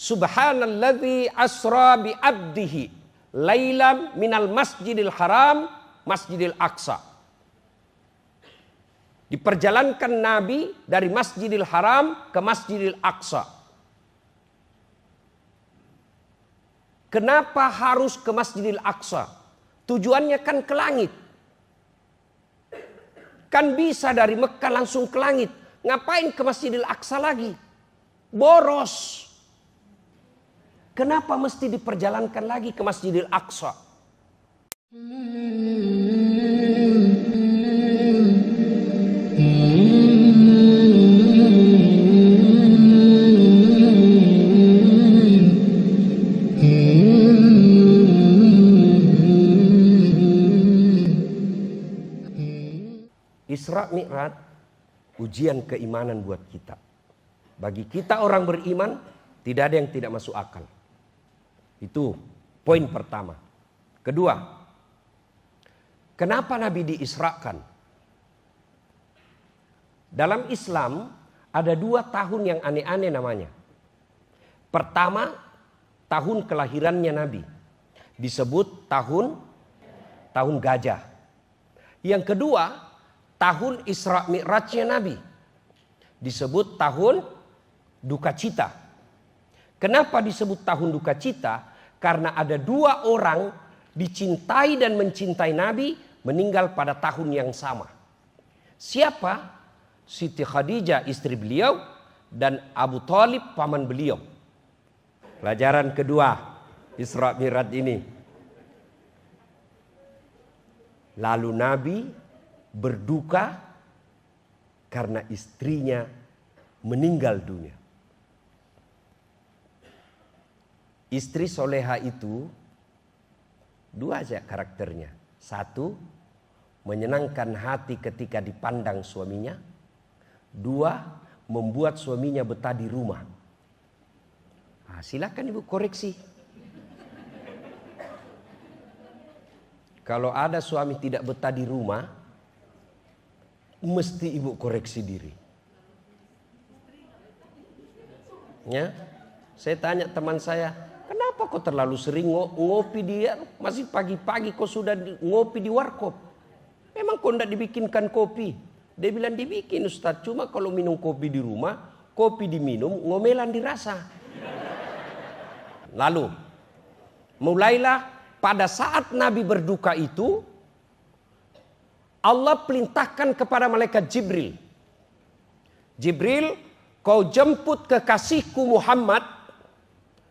Subhanalladzi asra bi abdihi lailam minal masjidil haram masjidil aqsa. Diperjalankan Nabi dari Masjidil Haram ke Masjidil Aqsa. Kenapa harus ke Masjidil Aqsa? Tujuannya kan ke langit. Kan bisa dari Mekah langsung ke langit. Ngapain ke Masjidil Aqsa lagi? Boros. Kenapa mesti diperjalankan lagi ke Masjidil Aqsa? Isra Mi'raj ujian keimanan buat kita. Bagi kita orang beriman tidak ada yang tidak masuk akal. Itu poin pertama. Kedua, kenapa Nabi diisrakan? Dalam Islam ada 2 tahun yang aneh-aneh namanya. Pertama, tahun kelahirannya Nabi. Disebut tahun gajah. Yang kedua, tahun Isra Mi'rajnya Nabi. Disebut tahun duka cita. Kenapa disebut tahun duka cita? Karena ada 2 orang dicintai dan mencintai Nabi meninggal pada tahun yang sama. Siapa? Siti Khadijah istri beliau dan Abu Thalib paman beliau. Pelajaran kedua Isra Mi'raj ini. Lalu Nabi berduka karena istrinya meninggal dunia. Istri soleha itu 2 aja karakternya. 1, menyenangkan hati ketika dipandang suaminya. 2, membuat suaminya betah di rumah. Nah, silakan ibu koreksi. Kalau ada suami tidak betah di rumah, mesti ibu koreksi diri. Ya, saya tanya teman saya, kenapa kau terlalu sering ngopi dia? Masih pagi-pagi kau sudah ngopi di warkop. Memang kau tidak dibikinkan kopi? Dia bilang dibikin Ustaz, cuma kalau minum kopi di rumah, kopi diminum, ngomelan dirasa. Lalu, mulailah pada saat Nabi berduka itu, Allah perintahkan kepada malaikat Jibril. Jibril, kau jemput kekasihku Muhammad.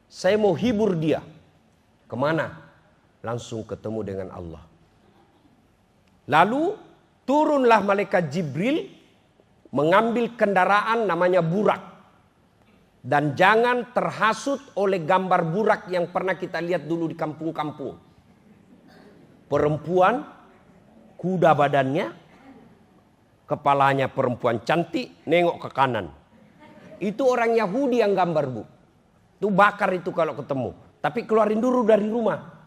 Saya mau hibur dia. Kemana? Langsung ketemu dengan Allah. Lalu turunlah malaikat Jibril mengambil kendaraan namanya burak. Dan jangan terhasut oleh gambar burak yang pernah kita lihat dulu di kampung-kampung. Perempuan, kuda badannya, kepalanya perempuan cantik, nengok ke kanan. Itu orang Yahudi yang gambar, Bu. Itu bakar itu kalau ketemu. Tapi keluarin dulu dari rumah.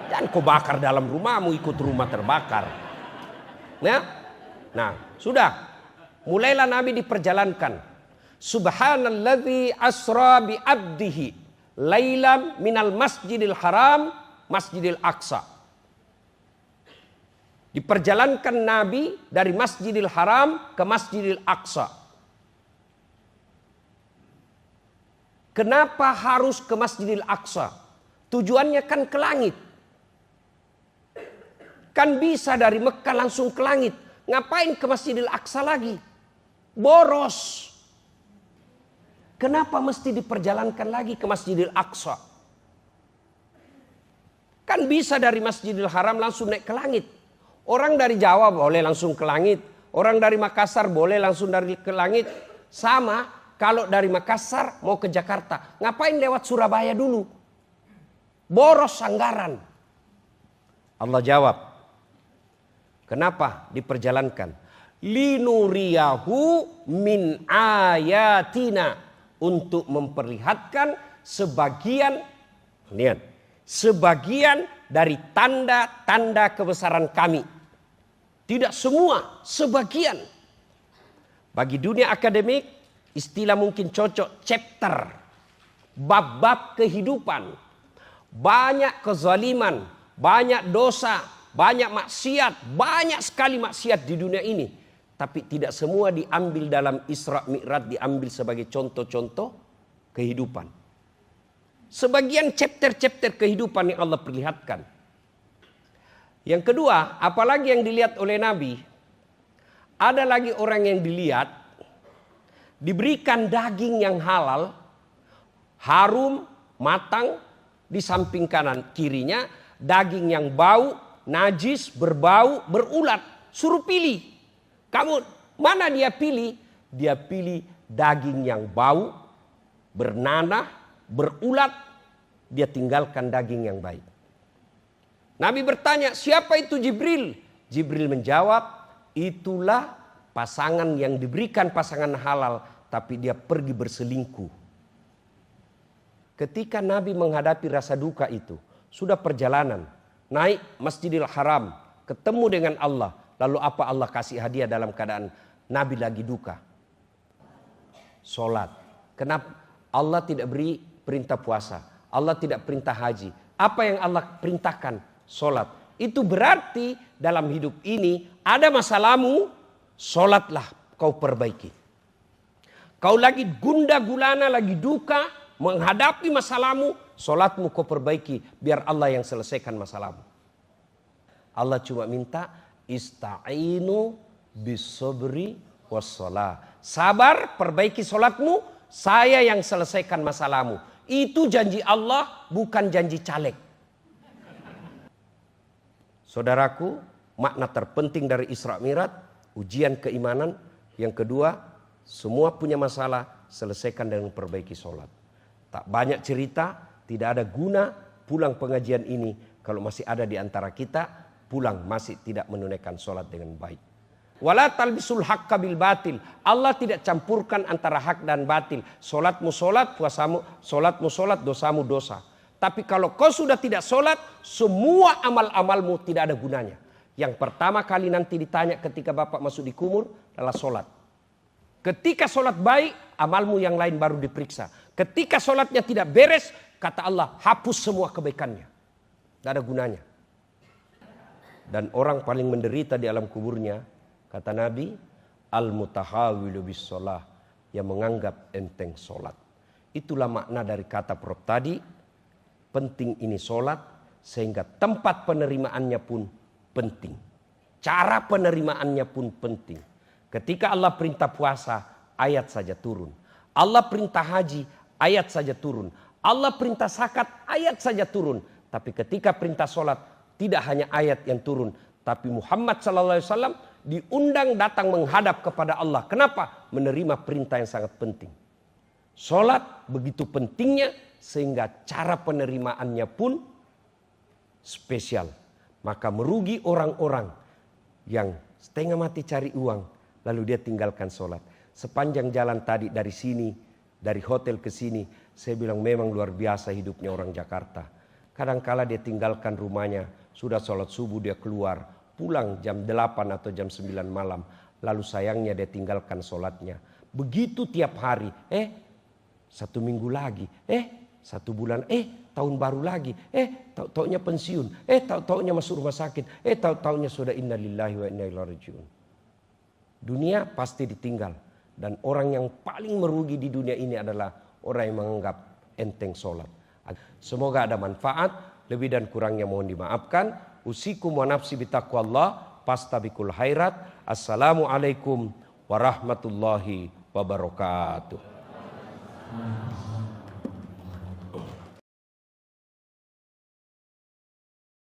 Jangan kau bakar dalam rumahmu, ikut rumah terbakar. Ya? Nah, sudah. Mulailah Nabi diperjalankan. Subhanalladzi asra bi abdihi lailam minal masjidil haram masjidil aqsa. Diperjalankan Nabi dari Masjidil Haram ke Masjidil Aqsa. Kenapa harus ke Masjidil Aqsa? Tujuannya kan ke langit. Kan bisa dari Mekah langsung ke langit. Ngapain ke Masjidil Aqsa lagi? Boros. Kenapa mesti diperjalankan lagi ke Masjidil Aqsa? Kan bisa dari Masjidil Haram langsung naik ke langit. Orang dari Jawa boleh langsung ke langit. Orang dari Makassar boleh langsung ke langit. Sama kalau dari Makassar mau ke Jakarta. Ngapain lewat Surabaya dulu? Boros anggaran. Allah jawab. Kenapa diperjalankan? Linuriyahu min ayatina. Untuk memperlihatkan sebagian, lihat, sebagian dari tanda-tanda kebesaran kami. Tidak semua, sebagian. Bagi dunia akademik, istilah mungkin cocok, chapter, bab-bab kehidupan. Banyak kezaliman, banyak dosa, banyak maksiat, banyak sekali maksiat di dunia ini. Tapi tidak semua diambil dalam Isra Mi'raj, diambil sebagai contoh-contoh kehidupan. Sebagian chapter-chapter kehidupan yang Allah perlihatkan. Yang kedua, apalagi yang dilihat oleh Nabi, ada lagi orang yang dilihat, diberikan daging yang halal, harum, matang, di samping kanan kirinya, daging yang bau, najis, berbau, berulat. Suruh pilih. Kamu, mana dia pilih? Dia pilih daging yang bau, bernanah, berulat. Dia tinggalkan daging yang baik. Nabi bertanya, siapa itu Jibril? Jibril menjawab, itulah pasangan yang diberikan pasangan halal, tapi dia pergi berselingkuh. Ketika Nabi menghadapi rasa duka itu, sudah perjalanan, naik Masjidil Haram, ketemu dengan Allah. Lalu apa Allah kasih hadiah dalam keadaan Nabi lagi duka? Solat. Kenapa Allah tidak beri perintah puasa? Allah tidak perintah haji. Apa yang Allah perintahkan? Solat. Itu berarti dalam hidup ini ada masalahmu, solatlah kau perbaiki. Kau lagi gundah gulana, lagi duka, menghadapi masalahmu, solatmu kau perbaiki. Biar Allah yang selesaikan masalahmu. Allah cuma minta ista'inu bisobri wassalah. Sabar, perbaiki solatmu, saya yang selesaikan masalahmu. Itu janji Allah, bukan janji caleg. Saudaraku, makna terpenting dari Isra Mi'raj, ujian keimanan. Yang kedua, semua punya masalah, selesaikan dengan perbaiki sholat. Tak banyak cerita, tidak ada guna pulang pengajian ini kalau masih ada di antara kita, pulang masih tidak menunaikan sholat dengan baik. Wala talbisul haqqa bil batil. Allah tidak campurkan antara hak dan batil. Sholatmu sholat, puasamu, sholatmu sholat, dosamu dosa. Tapi kalau kau sudah tidak sholat, semua amal-amalmu tidak ada gunanya. Yang pertama kali nanti ditanya ketika Bapak masuk di kubur adalah sholat. Ketika sholat baik, amalmu yang lain baru diperiksa. Ketika sholatnya tidak beres, kata Allah, hapus semua kebaikannya. Tidak ada gunanya. Dan orang paling menderita di alam kuburnya, kata Nabi, al-mutahawilu bis sholah, yang menganggap enteng sholat. Itulah makna dari kata Prof tadi. Penting ini sholat, sehingga tempat penerimaannya pun penting. Cara penerimaannya pun penting. Ketika Allah perintah puasa, ayat saja turun. Allah perintah haji, ayat saja turun. Allah perintah zakat, ayat saja turun. Tapi ketika perintah sholat, tidak hanya ayat yang turun. Tapi Muhammad SAW diundang datang menghadap kepada Allah. Kenapa? Menerima perintah yang sangat penting. Sholat begitu pentingnya, sehingga cara penerimaannya pun spesial. Maka merugi orang-orang yang setengah mati cari uang, lalu dia tinggalkan sholat. Sepanjang jalan tadi dari sini, dari hotel ke sini, saya bilang memang luar biasa hidupnya orang Jakarta. Kadangkala dia tinggalkan rumahnya, sudah sholat subuh dia keluar, pulang jam 8 atau jam 9 malam. Lalu sayangnya dia tinggalkan sholatnya. Begitu tiap hari, 1 minggu lagi, 1 bulan, tahun baru lagi, taunya pensiun, taunya masuk rumah sakit, taunya sudah inna lillahi wa inna ilaihi rajiun. Dunia pasti ditinggal. Dan orang yang paling merugi di dunia ini adalah orang yang menganggap enteng sholat. Semoga ada manfaat, lebih dan kurangnya mohon dimaafkan. Usikum wa nafsi bitaqwallah, pastabikul khairat. Assalamualaikum warahmatullahi wabarakatuh.